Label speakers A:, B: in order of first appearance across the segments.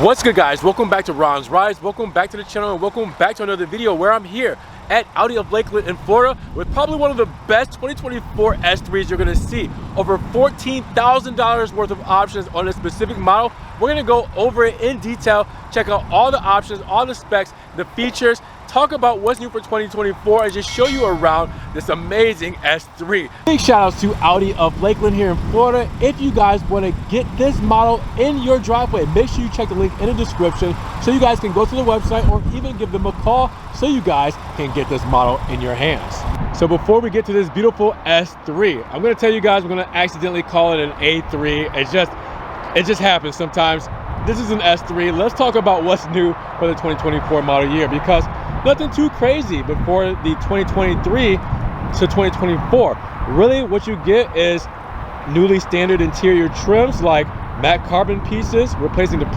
A: What's good, guys? Welcome back to Ron's Rides. Welcome back to the channel and welcome back to another video where I'm here at Audi of Lakeland in Florida with probably one of the best 2024 S3s you're gonna see. Over $14,000 worth of options on a specific model. We're gonna go over it in detail, check out all the options, all the specs, the features, talk about what's new for 2024 and just show you around this amazing S3. Big shout outs to Audi of Lakeland here in Florida. If you guys want to get this model in your driveway, make sure you check the link in the description so you guys can go to the website or even give them a call so you guys can get this model in your hands. So before we get to this beautiful S3, I'm going to tell you guys we're going to accidentally call it an A3. It just happens sometimes. This is an S3. Let's talk about what's new for the 2024 model year, because nothing too crazy before the 2023 to 2024. Really what you get is newly standard interior trims like matte carbon pieces, replacing the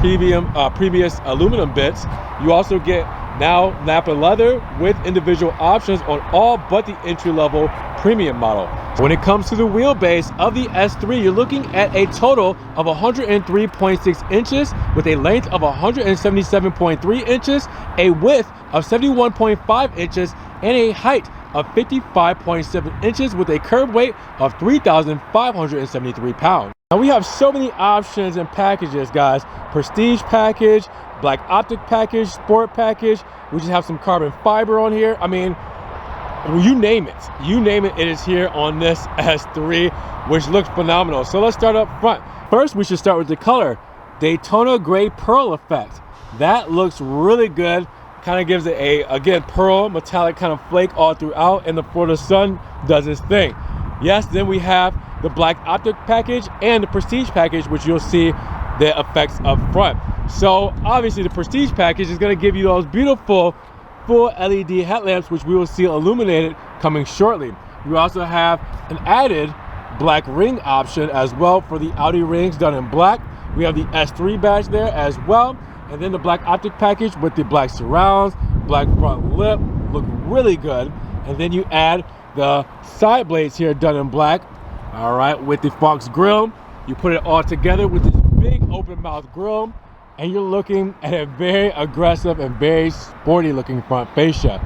A: previous aluminum bits. You also get now Napa leather with individual options on all but the entry-level premium model. When it comes to the wheelbase of the S3, you're looking at a total of 103.6 inches with a length of 177.3 inches, a width of 71.5 inches, and a height of 55.7 inches with a curb weight of 3,573 pounds. Now we have so many options and packages, guys. Prestige package, black optic package, sport package. We just have some carbon fiber on here. I mean, you name it, it is here on this S3, which looks phenomenal. So let's start up front. First, we should start with the color. Daytona gray pearl effect. That looks really good. Kind of gives it a, again, pearl metallic kind of flake all throughout, and the Florida sun does its thing. Yes, then we have the black optic package and the prestige package, which you'll see the effects up front. So obviously the prestige package is going to give you those beautiful full LED headlamps, which we will see illuminated coming shortly. We also have an added black ring option as well for the Audi rings done in black. We have the S3 badge there as well. And then the black optic package with the black surrounds, black front lip, look really good. And then you add the side blades here done in black, all right, with the Fox grille. You put it all together with this big open mouth grille, and you're looking at a very aggressive and very sporty looking front fascia.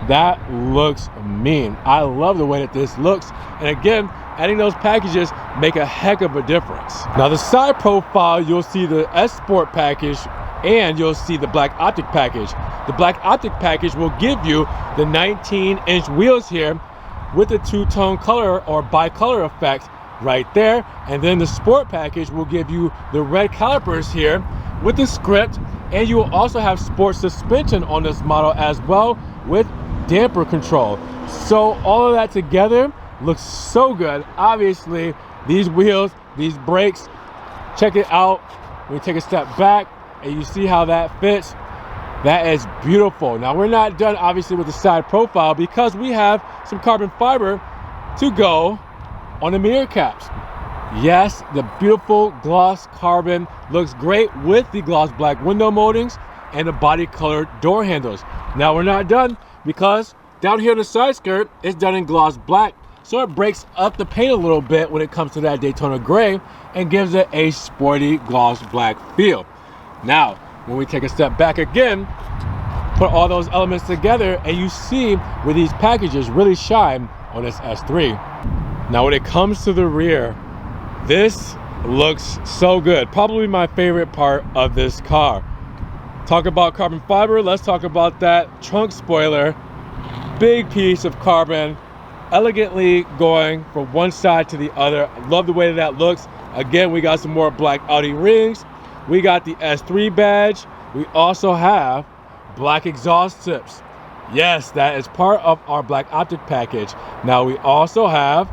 A: That looks mean. I love the way that this looks. And again, adding those packages make a heck of a difference. Now the side profile, you'll see the S Sport package and you'll see the black optic package. The black optic package will give you the 19-inch wheels here with the two-tone color or bicolor effect right there. And then the sport package will give you the red calipers here with the script, and you will also have sport suspension on this model as well with damper control. So all of that together looks so good. Obviously these wheels, these brakes, check it out. When you take a step back and you see how that fits, that is beautiful. Now we're not done obviously with the side profile, because we have some carbon fiber to go on the mirror caps. Yes, the beautiful gloss carbon looks great with the gloss black window moldings and the body colored door handles. Now we're not done, because down here the side skirt is done in gloss black, so it breaks up the paint a little bit when it comes to that Daytona gray and gives it a sporty gloss black feel. Now when we take a step back again, put all those elements together, and you see where these packages really shine on this S3. Now when it comes to the rear, this looks so good. Probably my favorite part of this car. Talk about carbon fiber, let's talk about that trunk spoiler. Big piece of carbon, elegantly going from one side to the other. Love the way that looks. Again, we got some more black Audi rings. We got the S3 badge. We also have black exhaust tips. Yes, that is part of our black optic package. Now we also have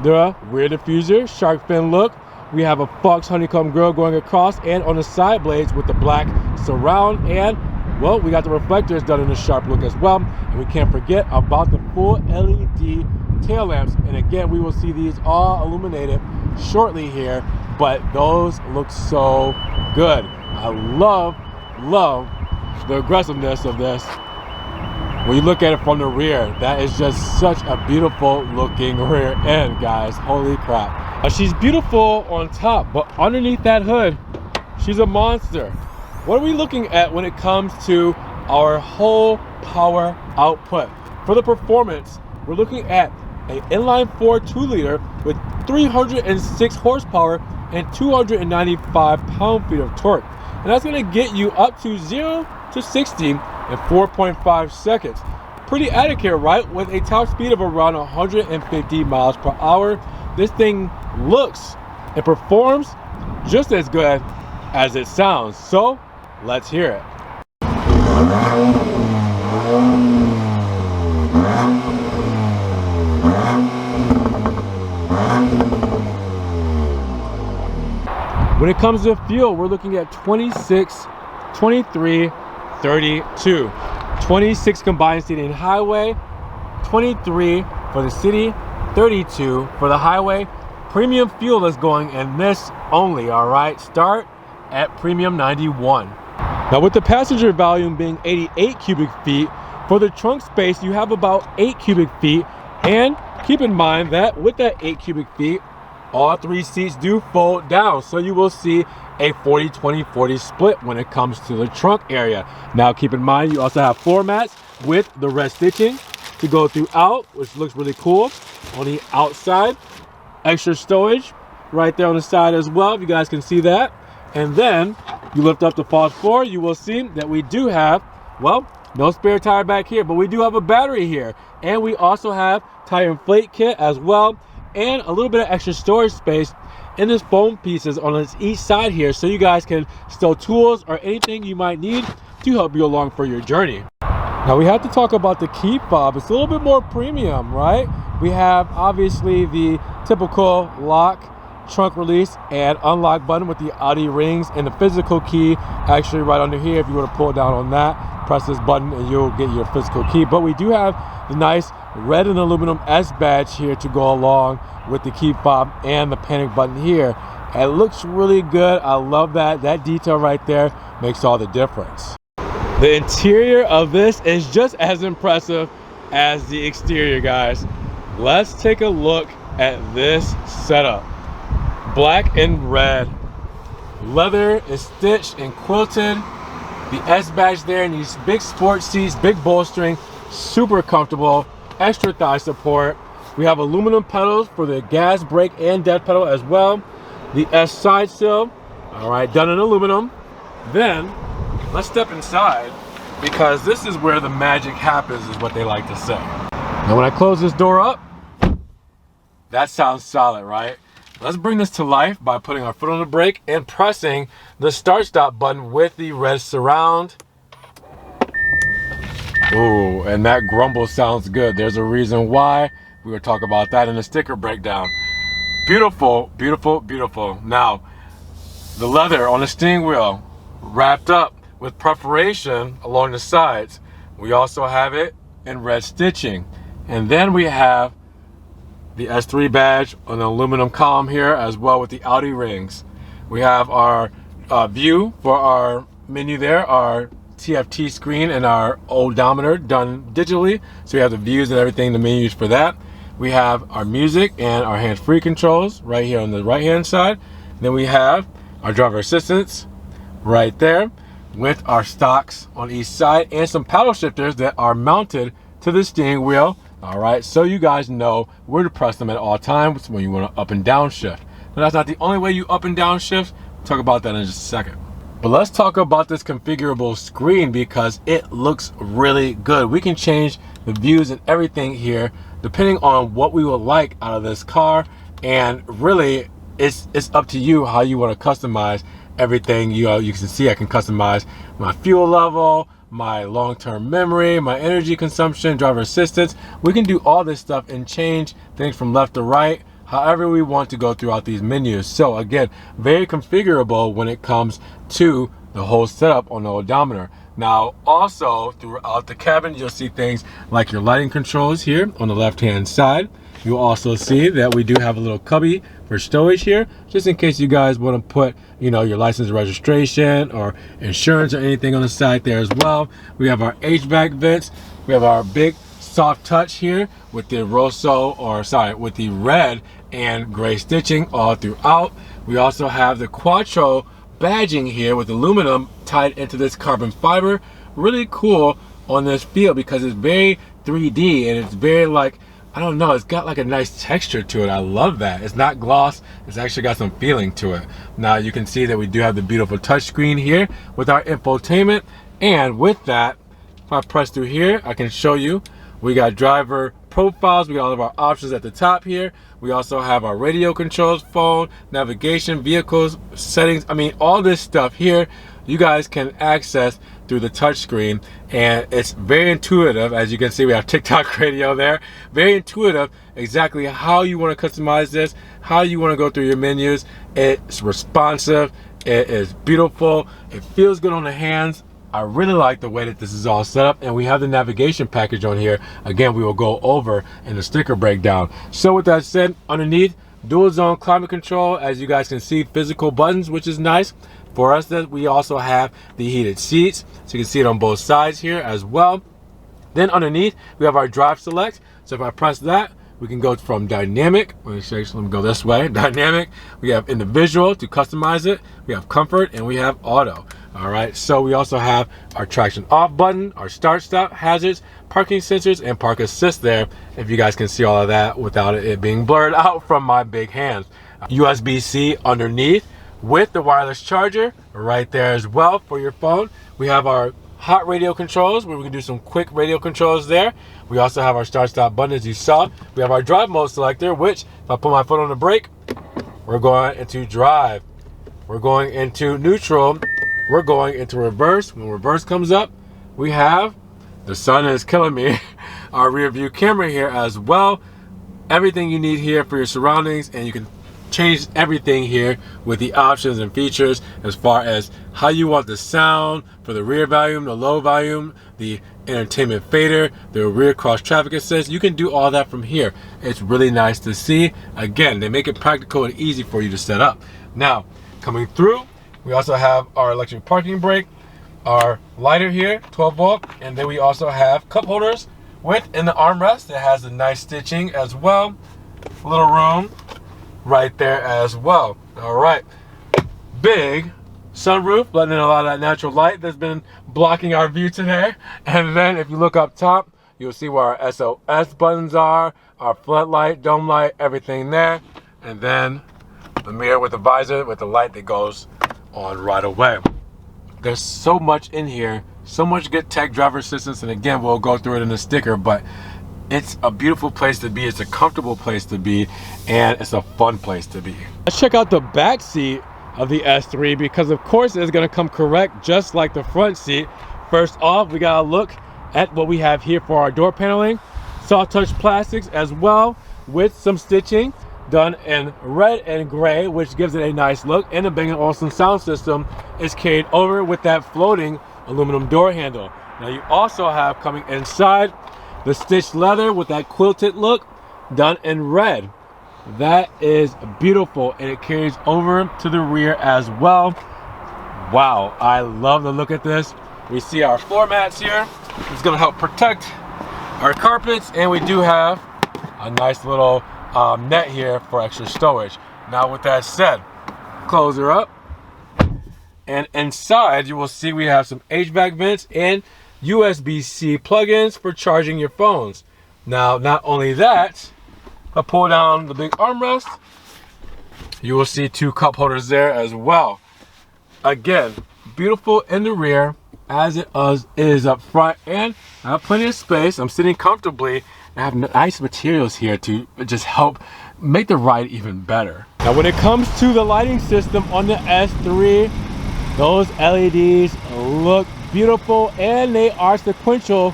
A: the rear diffuser, shark fin look. We have a Fox honeycomb grille going across and on the side blades with the black surround, and well, we got the reflectors done in a sharp look as well. And we can't forget about the full LED tail lamps. And again, we will see these all illuminated shortly here, but those look so good. I love the aggressiveness of this. When you look at it from the rear, that is just such a beautiful looking rear end, guys. Holy crap. She's beautiful on top, but underneath that hood, she's a monster. what are we looking at when it comes to our whole power output? For the performance, we're looking at an inline 4 2-liter with 306 horsepower and 295 pound-feet of torque. And that's going to get you up to 0 to 60 in 4.5 seconds. Pretty accurate, right? With a top speed of around 150 miles per hour. This thing looks and performs just as good as it sounds. So let's hear it. When it comes to fuel, we're looking at 26, 23, 32. 26 combined city and highway, 23 for the city, 32 for the highway. Premium fuel is going in this only, all right? Start at premium 91. Now with the passenger volume being 88 cubic feet, for the trunk space you have about 8 cubic feet, and keep in mind that with that 8 cubic feet, all 3 seats do fold down, so you will see a 40-20-40 split when it comes to the trunk area. Now keep in mind you also have floor mats with the red stitching to go throughout, which looks really cool. On the outside, extra stowage right there on the side as well, if you guys can see that. And then you lift up the false floor, you will see that we do have, well, no spare tire back here, but we do have a battery here, and we also have tire inflate kit as well, and a little bit of extra storage space in this foam pieces on each side here, so you guys can stow tools or anything you might need to help you along for your journey. Now we have to talk about the key fob. It's a little bit more premium, right? We have obviously the typical lock, trunk release, and unlock button with the Audi rings, and the physical key actually right under here. If you want to pull down on that, press this button and you'll get your physical key. But we do have the nice red and aluminum S badge here to go along with the key fob and the panic button here. It looks really good. I love that. That detail right there makes all the difference. The interior of this is just as impressive as the exterior, guys. Let's take a look at this setup. Black and red. Leather is stitched and quilted. The S badge there, and these big sports seats, big bolstering, super comfortable, extra thigh support. We have aluminum pedals for the gas, brake, and dead pedal as well. The S side sill, all right, done in aluminum. Then let's step inside, because this is where the magic happens, is what they like to say. Now when I close this door up, that sounds solid, right? Let's bring this to life by putting our foot on the brake and pressing the start stop button with the red surround. Ooh, and that grumble sounds good. There's a reason why. We will talk about that in the sticker breakdown. Beautiful, beautiful, beautiful. Now, the leather on the steering wheel wrapped up with perforation along the sides. We also have it in red stitching. And then we have the S3 badge on the aluminum column here, as well with the Audi rings. We have our view for our menu there, our TFT screen, and our odometer done digitally. So we have the views and everything, the menus for that. We have our music and our hands-free controls right here on the right-hand side. Then we have our driver assistance right there with our stocks on each side, and some paddle shifters that are mounted to the steering wheel. All right, so you guys know where to press them at all times when you want to up and down shift. Now that's not the only way you up and down shift. We'll talk about that in just a second. But let's talk about this configurable screen, because it looks really good. We can change the views and everything here depending on what we would like out of this car, and really it's up to you how you want to customize everything. You can see I can customize my fuel level, my long-term memory, my energy consumption, driver assistance. We can do all this stuff and change things from left to right however we want to go throughout these menus. So again, very configurable when it comes to the whole setup on the odometer. Now also throughout the cabin, you'll see things like your lighting controls here on the left hand side. You'll also see that we do have a little cubby for stowage here, just in case you guys want to put, you know, your license, with insurance or anything on the side there as well. We have our HVAC vents. We have our big soft touch here with the with the red and gray stitching all throughout. We also have the Quattro badging here with aluminum tied into this carbon fiber. Really cool on this feel because it's very 3D and it's very like, I don't know, it's got like a nice texture to it. I love that. It's not gloss, it's actually got some feeling to it. Now you can see that we do have the beautiful touchscreen here with our infotainment, and with that, if I press through here, I can show you we got driver profiles, we got all of our options at the top here. We also have our radio controls, phone, navigation, vehicles, settings. I mean, all this stuff here you guys can access through the touchscreen, and it's very intuitive. As you can see, we have TikTok radio there. Very intuitive, exactly how you want to customize this, how you want to go through your menus. It's responsive, it is beautiful, it feels good on the hands. I really like the way that this is all set up, and we have the navigation package on here. Again, we will go over in the sticker breakdown. So with that said, underneath, dual zone climate control, as you guys can see, physical buttons, which is nice. For us, that we also have the heated seats, so you can see it on both sides here as well. Then underneath, we have our drive select. So if I press that, we can go from dynamic. Let me go this way. Dynamic. We have individual to customize it. We have comfort, and we have auto. All right. So we also have our traction off button, our start stop, hazards, parking sensors, and park assist there. If you guys can see all of that without it being blurred out from my big hands. USB-C underneath, with the wireless charger right there as well for your phone. We have our hot radio controls where we can do some quick radio controls there. We also have our start stop button, as you saw. We have our drive mode selector, which if I put my foot on the brake, we're going into drive. We're going into neutral. We're going into reverse. When reverse comes up, we have, the sun is killing me, our rear view camera here as well. Everything you need here for your surroundings, and you can change everything here with the options and features as far as how you want the sound for the rear volume, the low volume, the entertainment fader, the rear cross traffic assist. You can do all that from here. It's really nice to see. Again, they make it practical and easy for you to set up. Now, coming through, we also have our electric parking brake, our lighter here, 12 volt, and then we also have cup holders in the armrest that has a nice stitching as well. A little room right there as well. All right, big sunroof, letting in a lot of that natural light that's been blocking our view today. And then if you look up top, you'll see where our SOS buttons are, our floodlight, dome light, everything there. And then the mirror with the visor with the light that goes on right away. There's so much in here, so much good tech, driver assistance, and again, we'll go through it in the sticker, but it's a beautiful place to be, it's a comfortable place to be, and it's a fun place to be. Let's check out the back seat of the S3, because of course it's going to come correct just like the front seat. First off, we got to look at what we have here for our door paneling. Soft touch plastics as well, with some stitching done in red and gray, which gives it a nice look. And the Bang & Olufsen sound system is carried over with that floating aluminum door handle. Now you also have coming inside the stitched leather with that quilted look done in red. That is beautiful, and it carries over to the rear as well. Wow, I love the look at this. We see our floor mats here. It's going to help protect our carpets, and we do have a nice little net here for extra storage. Now with that said, close her up, and inside you will see we have some HVAC vents and USB-C plugins for charging your phones. Now, not only that, I pull down the big armrest, you will see two cup holders there as well. Again, beautiful in the rear as it is up front, and I have plenty of space. I'm sitting comfortably. I have nice materials here to just help make the ride even better. Now, when it comes to the lighting system on the S3, those LEDs look beautiful, and they are sequential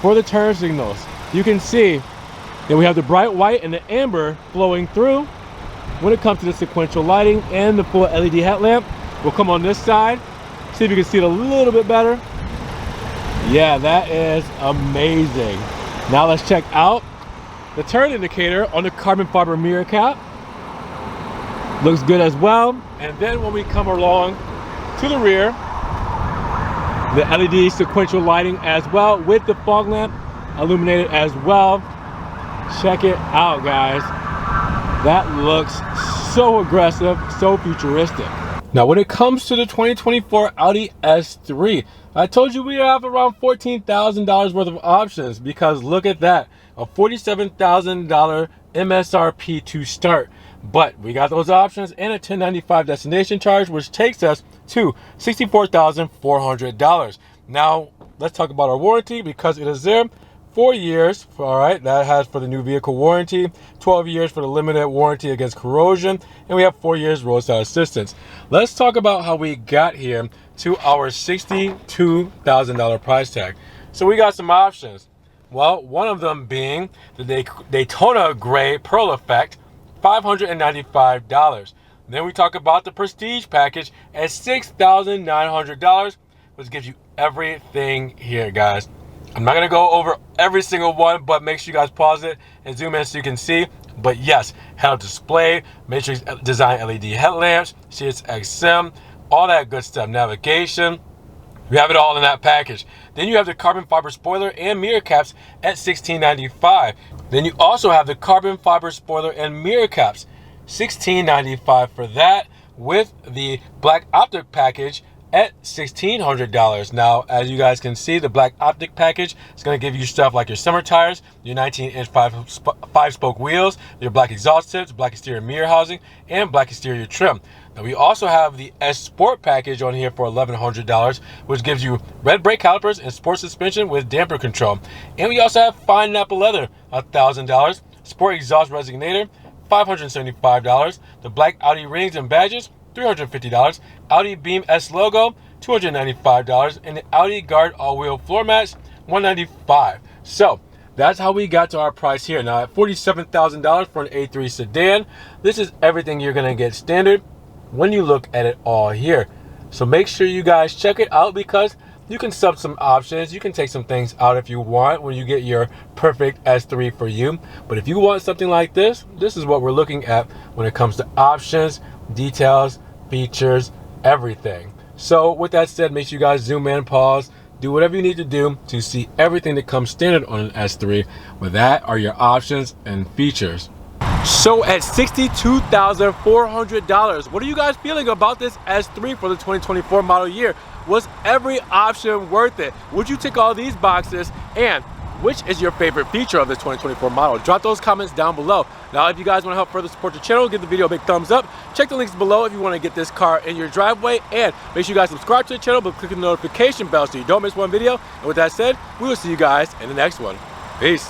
A: for the turn signals. You can see that we have the bright white and the amber flowing through when it comes to the sequential lighting, and the full LED headlamp will come on this side. See if you can see it a little bit better. Yeah, that is amazing. Now let's check out the turn indicator on the carbon fiber mirror cap. Looks good as well. And then when we come along to the rear, the LED sequential lighting as well with the fog lamp illuminated as well. Check it out, guys. That looks so aggressive, so futuristic. Now, when it comes to the 2024 Audi S3, I told you we have around $14,000 worth of options, because look at that, a $47,000 MSRP to start. But we got those options and a $1095 destination charge, which takes us to $64,400. Now, let's talk about our warranty, because it is there. 4 years, all right, that has for the new vehicle warranty, 12 years for the limited warranty against corrosion, and we have 4 years roadside assistance. Let's talk about how we got here to our $62,000 price tag. So we got some options. Well, one of them being the Daytona Gray Pearl Effect, $595. Then we talk about the Prestige package at $6,900, which gives you everything here, guys. I'm not going to go over every single one, but make sure you guys pause it and zoom in so you can see. But yes, head-up display, matrix design LED headlamps, Sirius XM, all that good stuff, navigation. We have it all in that package. Then you have the carbon fiber spoiler and mirror caps at $1695. Then you also have the carbon fiber spoiler and mirror caps, $1695 for that, with the black optic package at $1,600. Now, as you guys can see, the black optic package is going to give you stuff like your summer tires, your 19-inch 5-spoke wheels, your black exhaust tips, black exterior mirror housing, and black exterior trim. Now, we also have the S Sport package on here for $1,100, which gives you red brake calipers and sport suspension with damper control. And we also have fine Napa leather, $1,000, sport exhaust resonator, $575, the black Audi rings and badges, $350, Audi Beam S logo, $295, and the Audi Guard all-wheel floor mats, $195. So that's how we got to our price here. Now, at $47,000 for an A3 sedan, this is everything you're gonna get standard when you look at it all here. So make sure you guys check it out, because you can sub some options. You can take some things out if you want when you get your perfect S3 for you. But if you want something like this, this is what we're looking at when it comes to options, details, features, everything. So with that said, make sure you guys zoom in, pause, do whatever you need to do to see everything that comes standard on an S3. With that are your options and features. So at $62,400, what are you guys feeling about this S3 for the 2024 model year? Was every option worth it? Would you tick all these boxes? And which is your favorite feature of this 2024 model? Drop those comments down below. Now, if you guys want to help further support the channel, give the video a big thumbs up. Check the links below if you want to get this car in your driveway. And make sure you guys subscribe to the channel by clicking the notification bell so you don't miss one video. And with that said, we will see you guys in the next one. Peace.